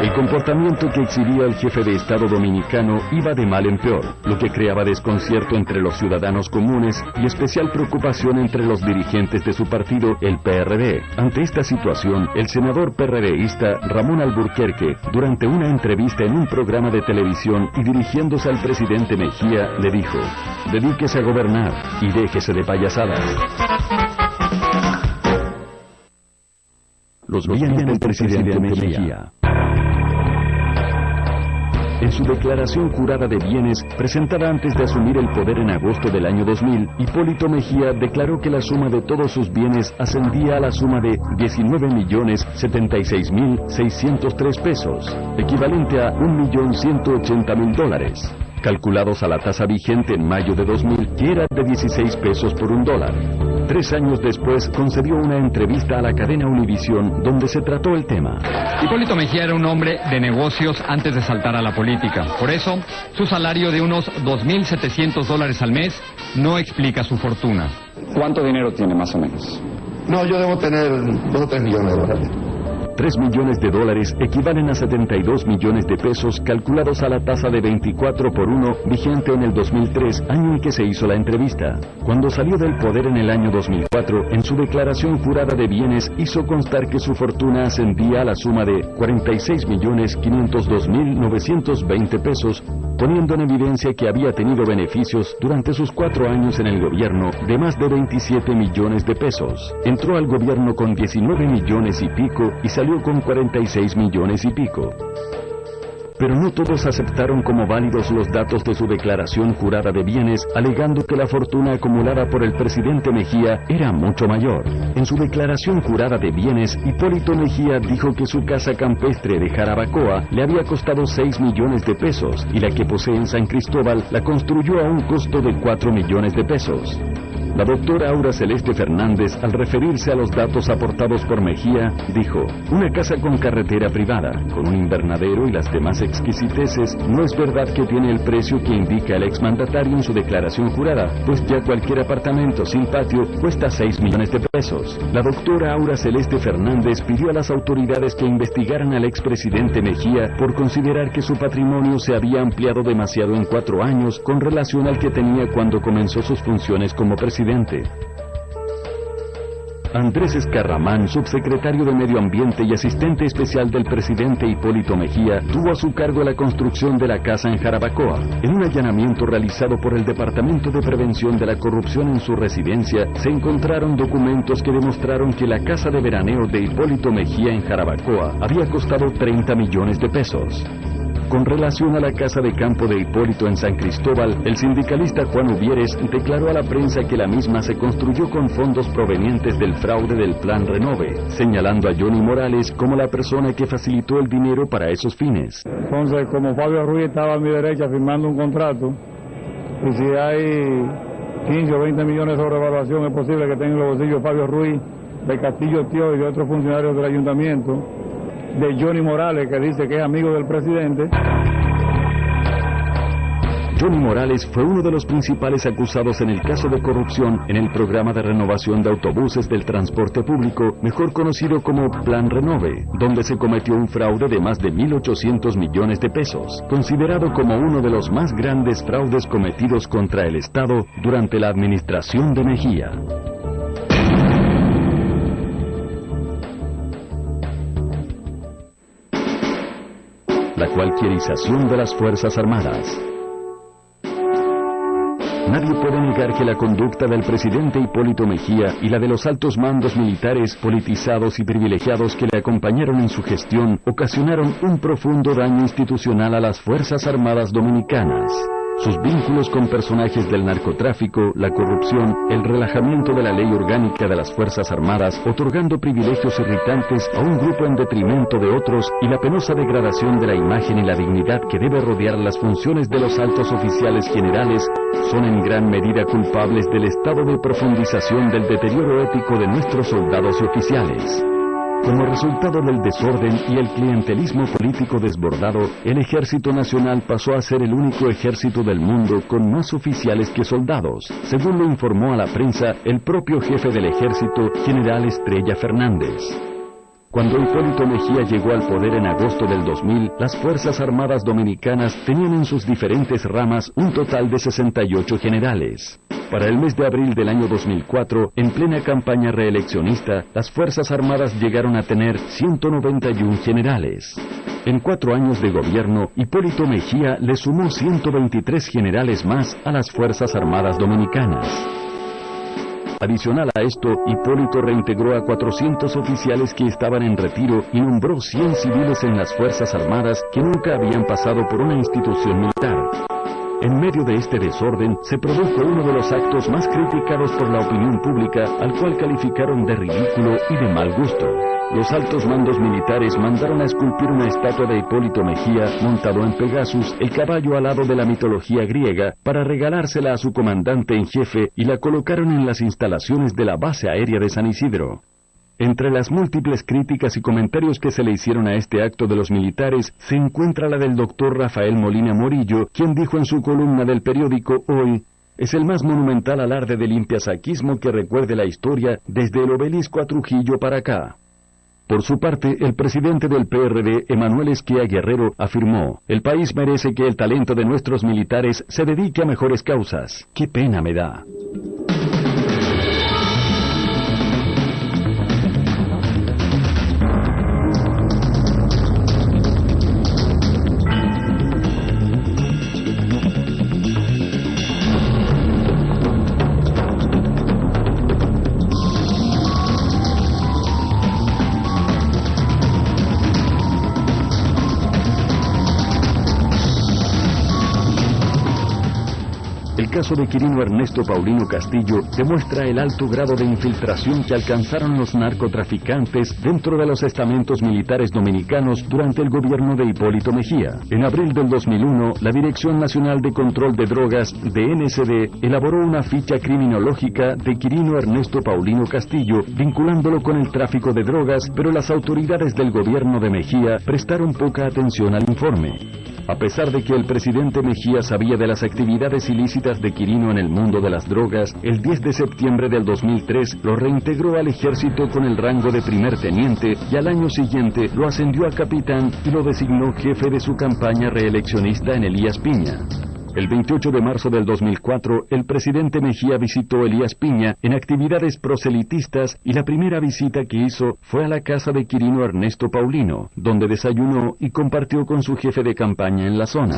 El comportamiento que exhibía el jefe de Estado dominicano iba de mal en peor, lo que creaba desconcierto entre los ciudadanos comunes y especial preocupación entre los dirigentes de su partido, el PRD. Ante esta situación, el senador PRDista Ramón Alburquerque, durante una entrevista en un programa de televisión y dirigiéndose al presidente Mejía, le dijo: "Dedíquese a gobernar y déjese de payasadas". Los bienes del presidente Mejía. En su declaración jurada de bienes, presentada antes de asumir el poder en agosto del año 2000, Hipólito Mejía declaró que la suma de todos sus bienes ascendía a la suma de 19.076.603 pesos, equivalente a $1.180.000, calculados a la tasa vigente en mayo de 2000, que era de 16 pesos por $1. 3 años después concedió una entrevista a la cadena Univisión donde se trató el tema.
Hipólito Mejía era un hombre de negocios antes de saltar a la política. Por eso, su salario de unos $2.700 al mes no explica su fortuna.
¿Cuánto dinero tiene más o menos?
No, yo debo tener $2 o 3 millones de dólares.
$3 millones equivalen a 72 millones de pesos calculados a la tasa de 24:1 vigente en el 2003, año en que se hizo la entrevista. Cuando salió del poder en el año 2004, en su declaración jurada de bienes hizo constar que su fortuna ascendía a la suma de 46.502.920 pesos, poniendo en evidencia que había tenido beneficios durante sus 4 años en el gobierno de más de 27 millones de pesos. Entró al gobierno con 19 millones y pico y salió con 46 millones y pico. Pero no todos aceptaron como válidos los datos de su declaración jurada de bienes, alegando que la fortuna acumulada por el presidente Mejía era mucho mayor. En su declaración jurada de bienes, Hipólito Mejía dijo que su casa campestre de Jarabacoa le había costado 6 millones de pesos y la que posee en San Cristóbal la construyó a un costo de 4 millones de pesos. La doctora Aura Celeste Fernández, al referirse a los datos aportados por Mejía, dijo: una casa con carretera privada, con un invernadero y las demás exquisiteces, no es verdad que tiene el precio que indica el exmandatario en su declaración jurada, pues ya cualquier apartamento sin patio cuesta 6 millones de pesos. La doctora Aura Celeste Fernández pidió a las autoridades que investigaran al expresidente Mejía por considerar que su patrimonio se había ampliado demasiado en 4 años con relación al que tenía cuando comenzó sus funciones como presidente. Andrés Escarramán, subsecretario de Medio Ambiente y asistente especial del presidente Hipólito Mejía, tuvo a su cargo la construcción de la casa en Jarabacoa. En un allanamiento realizado por el Departamento de Prevención de la Corrupción en su residencia, se encontraron documentos que demostraron que la casa de veraneo de Hipólito Mejía en Jarabacoa había costado 30 millones de pesos. Con relación a la casa de campo de Hipólito en San Cristóbal, el sindicalista Juan Uvieres declaró a la prensa que la misma se construyó con fondos provenientes del fraude del Plan Renove, señalando a Johnny Morales como la persona que facilitó el dinero para esos fines.
Entonces, como Fabio Ruiz estaba a mi derecha firmando un contrato, y si hay 15 o 20 millones de sobrevaluación, es posible que tenga en los bolsillos Fabio Ruiz, de Castillo Tío y de otros funcionarios del ayuntamiento, de Johnny Morales, que dice que es amigo del presidente.
Johnny Morales fue uno de los principales acusados en el caso de corrupción en el programa de renovación de autobuses del transporte público, mejor conocido como Plan Renove, donde se cometió un fraude de más de 1.800 millones de pesos, considerado como uno de los más grandes fraudes cometidos contra el Estado durante la administración de Mejía. La cualquierización de las Fuerzas Armadas. Nadie puede negar que la conducta del presidente Hipólito Mejía y la de los altos mandos militares politizados y privilegiados que le acompañaron en su gestión ocasionaron un profundo daño institucional a las Fuerzas Armadas dominicanas. Sus vínculos con personajes del narcotráfico, la corrupción, el relajamiento de la ley orgánica de las Fuerzas Armadas, otorgando privilegios irritantes a un grupo en detrimento de otros, y la penosa degradación de la imagen y la dignidad que debe rodear las funciones de los altos oficiales generales, son en gran medida culpables del estado de profundización del deterioro ético de nuestros soldados y oficiales. Como resultado del desorden y el clientelismo político desbordado, el Ejército Nacional pasó a ser el único ejército del mundo con más oficiales que soldados, según lo informó a la prensa el propio jefe del ejército, General Estrella Fernández. Cuando Hipólito Mejía llegó al poder en agosto del 2000, las Fuerzas Armadas Dominicanas tenían en sus diferentes ramas un total de 68 generales. Para el mes de abril del año 2004, en plena campaña reeleccionista, las Fuerzas Armadas llegaron a tener 191 generales. En 4 años de gobierno, Hipólito Mejía le sumó 123 generales más a las Fuerzas Armadas Dominicanas. Adicional a esto, Hipólito reintegró a 400 oficiales que estaban en retiro y nombró 100 civiles en las Fuerzas Armadas que nunca habían pasado por una institución militar. En medio de este desorden, se produjo uno de los actos más criticados por la opinión pública, al cual calificaron de ridículo y de mal gusto. Los altos mandos militares mandaron a esculpir una estatua de Hipólito Mejía, montado en Pegasus, el caballo alado de la mitología griega, para regalársela a su comandante en jefe, y la colocaron en las instalaciones de la base aérea de San Isidro. Entre las múltiples críticas y comentarios que se le hicieron a este acto de los militares, se encuentra la del doctor Rafael Molina Morillo, quien dijo en su columna del periódico Hoy: es el más monumental alarde de limpiasaquismo que recuerde la historia desde el obelisco a Trujillo para acá. Por su parte, el presidente del PRD, Emanuel Esquia Guerrero, afirmó: el país merece que el talento de nuestros militares se dedique a mejores causas. ¡Qué pena me da! El caso de Quirino Ernesto Paulino Castillo demuestra el alto grado de infiltración que alcanzaron los narcotraficantes dentro de los estamentos militares dominicanos durante el gobierno de Hipólito Mejía. En abril del 2001, la Dirección Nacional de Control de Drogas, DNCD, elaboró una ficha criminológica de Quirino Ernesto Paulino Castillo, vinculándolo con el tráfico de drogas, pero las autoridades del gobierno de Mejía prestaron poca atención al informe. A pesar de que el presidente Mejía sabía de las actividades ilícitas de Quirino en el mundo de las drogas, el 10 de septiembre del 2003 lo reintegró al ejército con el rango de primer teniente y al año siguiente lo ascendió a capitán y lo designó jefe de su campaña reeleccionista en Elías Piña. El 28 de marzo del 2004, el presidente Mejía visitó Elías Piña en actividades proselitistas y la primera visita que hizo fue a la casa de Quirino Ernesto Paulino, donde desayunó y compartió con su jefe de campaña en la zona.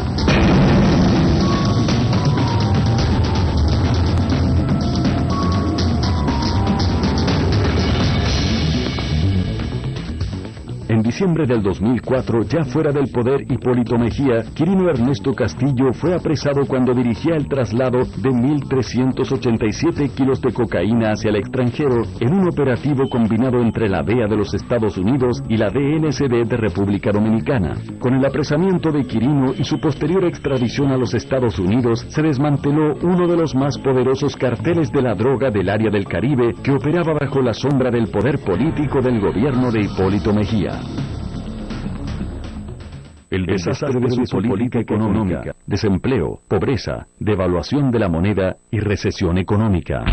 En diciembre del 2004, ya fuera del poder Hipólito Mejía, Quirino Ernesto Castillo fue apresado cuando dirigía el traslado de 1.387 kilos de cocaína hacia el extranjero en un operativo combinado entre la DEA de los Estados Unidos y la DNCD de República Dominicana. Con el apresamiento de Quirino y su posterior extradición a los Estados Unidos, se desmanteló uno de los más poderosos carteles de la droga del área del Caribe que operaba bajo la sombra del poder político del gobierno de Hipólito Mejía. El desastre de su política económica, desempleo, pobreza, devaluación de la moneda y recesión económica.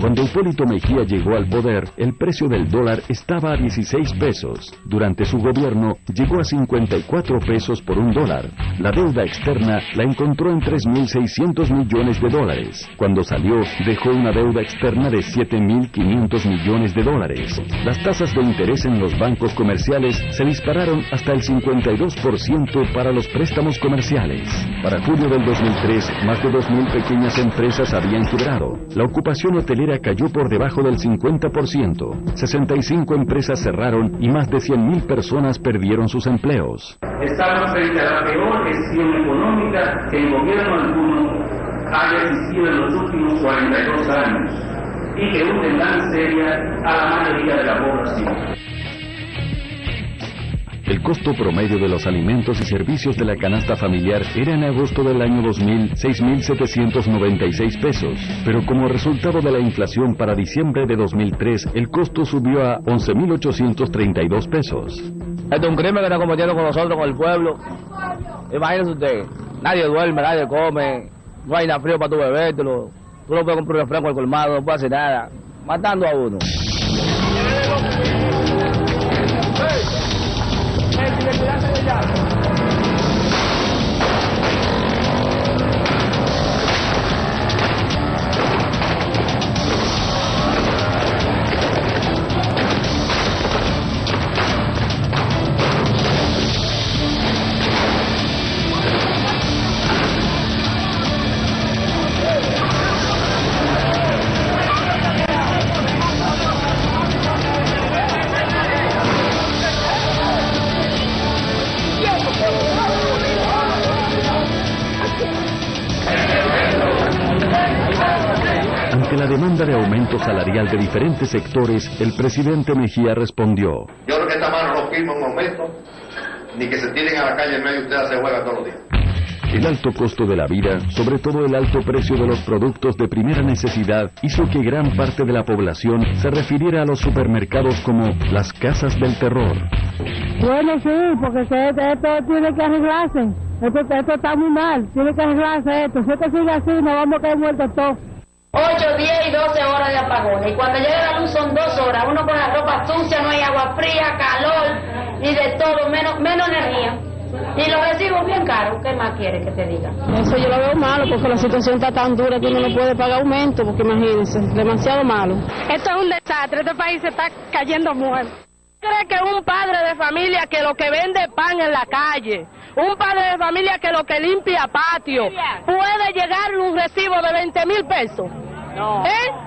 Cuando Hipólito Mejía llegó al poder, el precio del dólar estaba a 16 pesos. Durante su gobierno, llegó a 54 pesos por un dólar. La deuda externa la encontró en 3.600 millones de dólares. Cuando salió, dejó una deuda externa de 7.500 millones de dólares. Las tasas de interés en los bancos comerciales se dispararon hasta el 52% para los préstamos comerciales. Para julio del 2003, más de 2.000 pequeñas empresas habían quebrado. La ocupación hotelera cayó por debajo del 50%. 65 empresas cerraron y más de 100.000 personas perdieron sus empleos.
Estamos frente a la peor gestión económica que el gobierno alguno haya existido en los últimos 42 años y que hunde en la miseria a la mayoría de la población.
El costo promedio de los alimentos y servicios de la canasta familiar era en agosto del año 2000 6.796 pesos, pero como resultado de la inflación para diciembre de 2003, el costo subió a 11.832 pesos.
Este es un crimen que está cometiendo con nosotros, con el pueblo. Imagínese usted, nadie duerme, nadie come, no hay nada frío para tu bebértelo, tú no puedes comprar un refresco al colmado, no puedes hacer nada, matando a uno.
Ante la demanda de aumento salarial de diferentes sectores, el presidente Mejía respondió:
Yo creo que esta mano no firma un aumento, ni que se tiren a la calle en medio y ustedes se juegan todos los días.
El alto costo de la vida, sobre todo el alto precio de los productos de primera necesidad, hizo que gran parte de la población se refiriera a los supermercados como las casas del terror.
Bueno, sí, porque esto tiene que arreglarse. Esto está muy mal, tiene que arreglarse esto. Si esto sigue así, nos vamos a caer muertos todos.
8, 10 y 12 horas de apagones. Y cuando llega la luz son 2 horas. Uno con la ropa sucia, no hay agua fría, calor y de todo, menos energía. Y los recibos bien caros. ¿Qué más quieres que te diga?
Eso yo lo veo malo porque la situación está tan dura que uno no puede pagar aumento, porque imagínense, demasiado malo.
Esto es un desastre, este país se está cayendo muerto. ¿Cree que un padre de familia que lo que vende pan en la calle, un padre de familia que lo que limpia patio, puede llegarle un recibo de 20,000 pesos? No.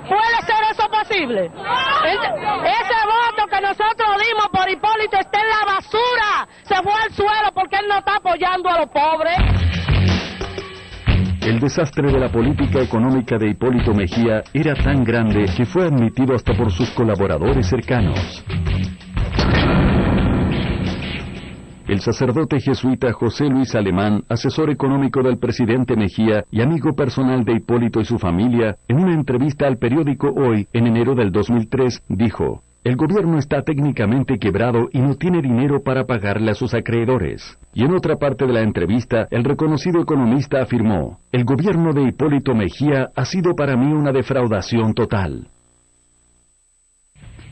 ¿Puede ser eso posible? Ese voto que nosotros dimos por Hipólito está en la basura, se fue al suelo porque él no está apoyando a los pobres.
El desastre de la política económica de Hipólito Mejía era tan grande que fue admitido hasta por sus colaboradores cercanos. El sacerdote jesuita José Luis Alemán, asesor económico del presidente Mejía y amigo personal de Hipólito y su familia, en una entrevista al periódico Hoy, en enero del 2003, dijo: "El gobierno está técnicamente quebrado y no tiene dinero para pagarle a sus acreedores". Y en otra parte de la entrevista, el reconocido economista afirmó: "El gobierno de Hipólito Mejía ha sido para mí una defraudación total".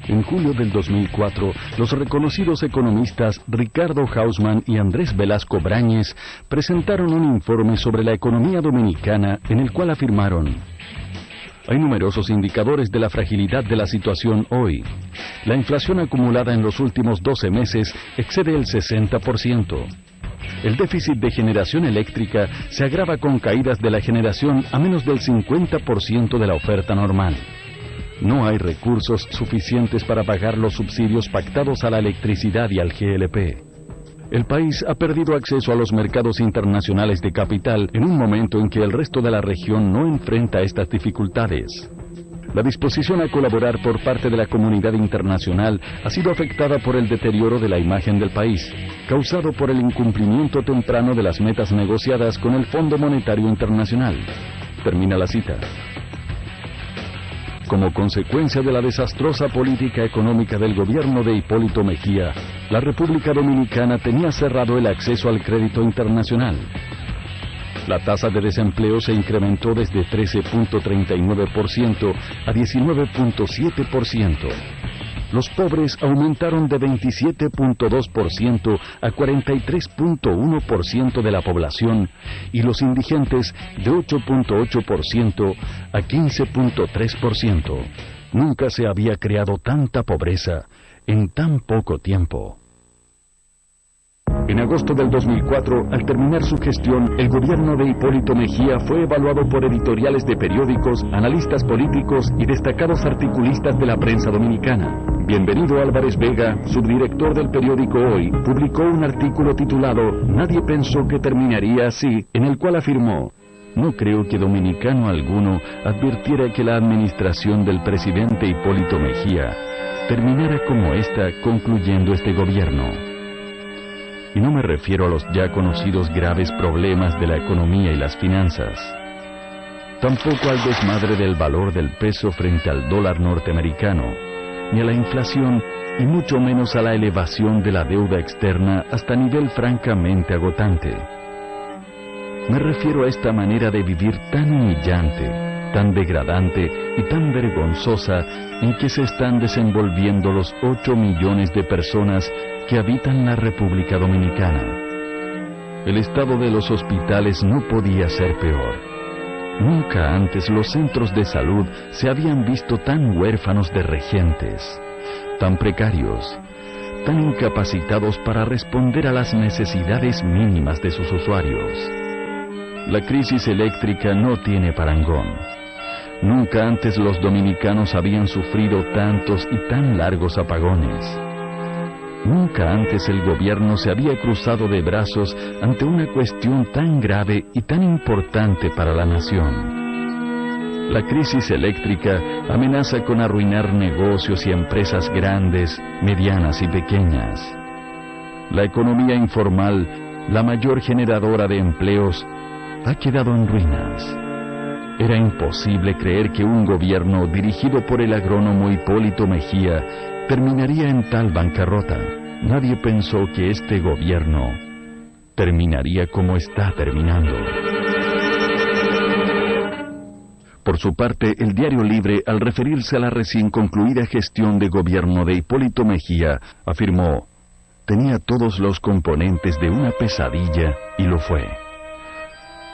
En julio del 2004, los reconocidos economistas Ricardo Hausmann y Andrés Velasco Brañez presentaron un informe sobre la economía dominicana en el cual afirmaron: hay numerosos indicadores de la fragilidad de la situación hoy. La inflación acumulada en los últimos 12 meses excede el 60%. El déficit de generación eléctrica se agrava con caídas de la generación a menos del 50% de la oferta normal. No hay recursos suficientes para pagar los subsidios pactados a la electricidad y al GLP. El país ha perdido acceso a los mercados internacionales de capital en un momento en que el resto de la región no enfrenta estas dificultades. La disposición a colaborar por parte de la comunidad internacional ha sido afectada por el deterioro de la imagen del país, causado por el incumplimiento temprano de las metas negociadas con el Fondo Monetario Internacional. Termina la cita. Como consecuencia de la desastrosa política económica del gobierno de Hipólito Mejía, la República Dominicana tenía cerrado el acceso al crédito internacional. La tasa de desempleo se incrementó desde 13.39% a 19.7%. Los pobres aumentaron de 27.2% a 43.1% de la población y los indigentes de 8.8% a 15.3%. Nunca se había creado tanta pobreza en tan poco tiempo. En agosto del 2004, al terminar su gestión, el gobierno de Hipólito Mejía fue evaluado por editoriales de periódicos, analistas políticos y destacados articulistas de la prensa dominicana. Bienvenido Álvarez Vega, subdirector del periódico Hoy, publicó un artículo titulado "Nadie pensó que terminaría así", en el cual afirmó: "No creo que dominicano alguno advirtiera que la administración del presidente Hipólito Mejía terminara como esta concluyendo este gobierno". Y no me refiero a los ya conocidos graves problemas de la economía y las finanzas. Tampoco al desmadre del valor del peso frente al dólar norteamericano, ni a la inflación, y mucho menos a la elevación de la deuda externa hasta nivel francamente agotante. Me refiero a esta manera de vivir tan humillante, tan degradante y tan vergonzosa en que se están desenvolviendo los 8 millones de personas que habitan la República Dominicana. El estado de los hospitales no podía ser peor. Nunca antes los centros de salud se habían visto tan huérfanos de regentes, tan precarios, tan incapacitados para responder a las necesidades mínimas de sus usuarios. La crisis eléctrica no tiene parangón. Nunca antes los dominicanos habían sufrido tantos y tan largos apagones. Nunca antes el gobierno se había cruzado de brazos ante una cuestión tan grave y tan importante para la nación. La crisis eléctrica amenaza con arruinar negocios y empresas grandes, medianas y pequeñas. La economía informal, la mayor generadora de empleos, ha quedado en ruinas. Era imposible creer que un gobierno dirigido por el agrónomo Hipólito Mejía terminaría en tal bancarrota. Nadie pensó que este gobierno terminaría como está terminando. Por su parte, el Diario Libre, al referirse a la recién concluida gestión de gobierno de Hipólito Mejía, afirmó: tenía todos los componentes de una pesadilla y lo fue.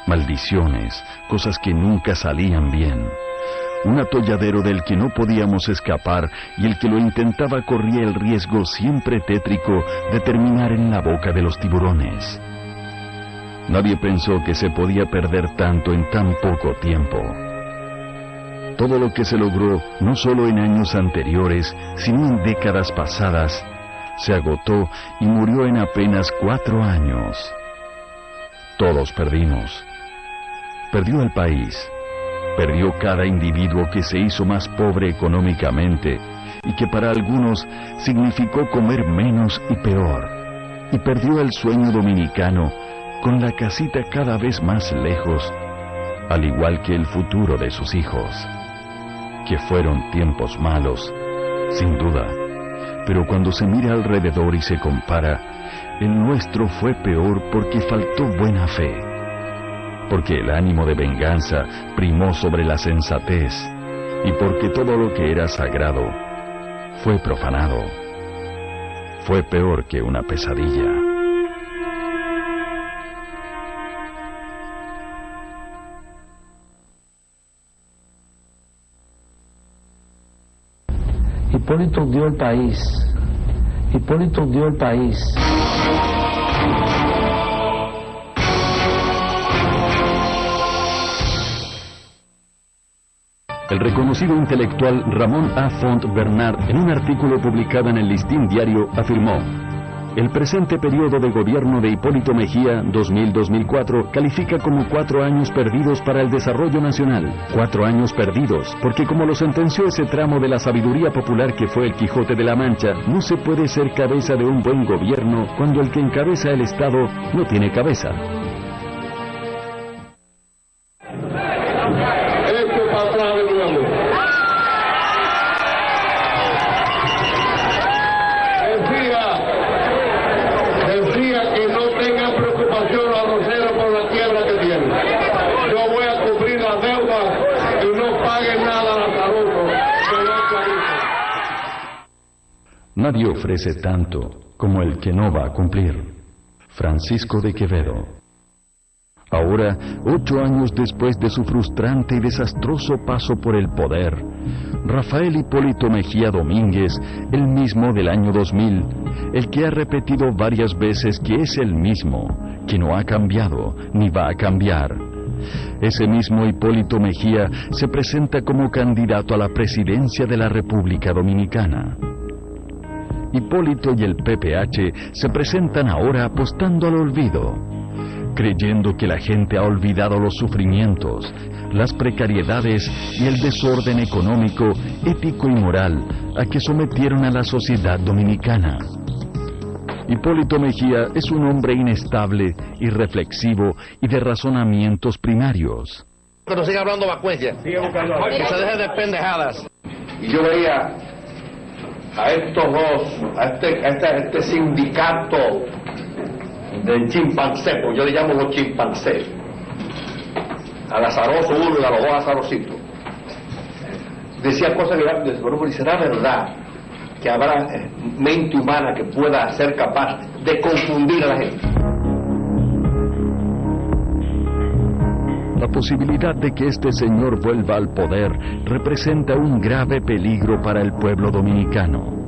Maldiciones, cosas que nunca salían bien. Un atolladero del que no podíamos escapar y el que lo intentaba corría el riesgo siempre tétrico de terminar en la boca de los tiburones. Nadie pensó que se podía perder tanto en tan poco tiempo. Todo lo que se logró, no solo en años anteriores, sino en décadas pasadas, se agotó y murió en apenas 4 años. Todos perdimos. Perdió el país. Perdió cada individuo que se hizo más pobre económicamente y que para algunos significó comer menos y peor. Y perdió el sueño dominicano con la casita cada vez más lejos, al igual que el futuro de sus hijos. Que fueron tiempos malos, sin duda, pero cuando se mira alrededor y se compara, el nuestro fue peor porque faltó buena fe, porque el ánimo de venganza primó sobre la sensatez y porque todo lo que era sagrado fue profanado. Fue peor que una pesadilla.
Hipólito dio el país. Hipólito dio el país.
El reconocido intelectual Ramón A. Font Bernard, en un artículo publicado en el Listín Diario, afirmó: el presente periodo de gobierno de Hipólito Mejía, 2000-2004, califica como 4 años perdidos para el desarrollo nacional. 4 años perdidos, porque como lo sentenció ese tramo de la sabiduría popular que fue el Quijote de la Mancha, no se puede ser cabeza de un buen gobierno cuando el que encabeza el Estado no tiene cabeza. Nadie ofrece tanto como el que no va a cumplir. Francisco de Quevedo. Ahora, 8 años después de su frustrante y desastroso paso por el poder, Rafael Hipólito Mejía Domínguez, el mismo del año 2000, el que ha repetido varias veces que es el mismo, que no ha cambiado ni va a cambiar. Ese mismo Hipólito Mejía se presenta como candidato a la presidencia de la República Dominicana. Hipólito y el PPH se presentan ahora apostando al olvido, creyendo que la gente ha olvidado los sufrimientos, las precariedades y el desorden económico, ético y moral a que sometieron a la sociedad dominicana. Hipólito Mejía es un hombre inestable, irreflexivo y de razonamientos primarios.
Que no siga hablando vacuencia, que se deje de pendejadas. Y yo veía a estos dos, a este sindicato de chimpancés, pues yo le llamo los chimpancés, al azaroso uno y a los dos azarositos, decía cosas que bueno, será verdad que habrá mente humana que pueda ser capaz de confundir a la gente.
La posibilidad de que este señor vuelva al poder representa un grave peligro para el pueblo dominicano.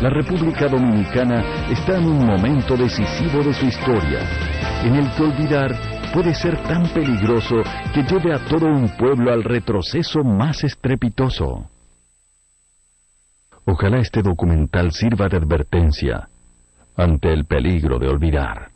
La República Dominicana está en un momento decisivo de su historia, en el que olvidar puede ser tan peligroso que lleve a todo un pueblo al retroceso más estrepitoso. Ojalá este documental sirva de advertencia ante el peligro de olvidar.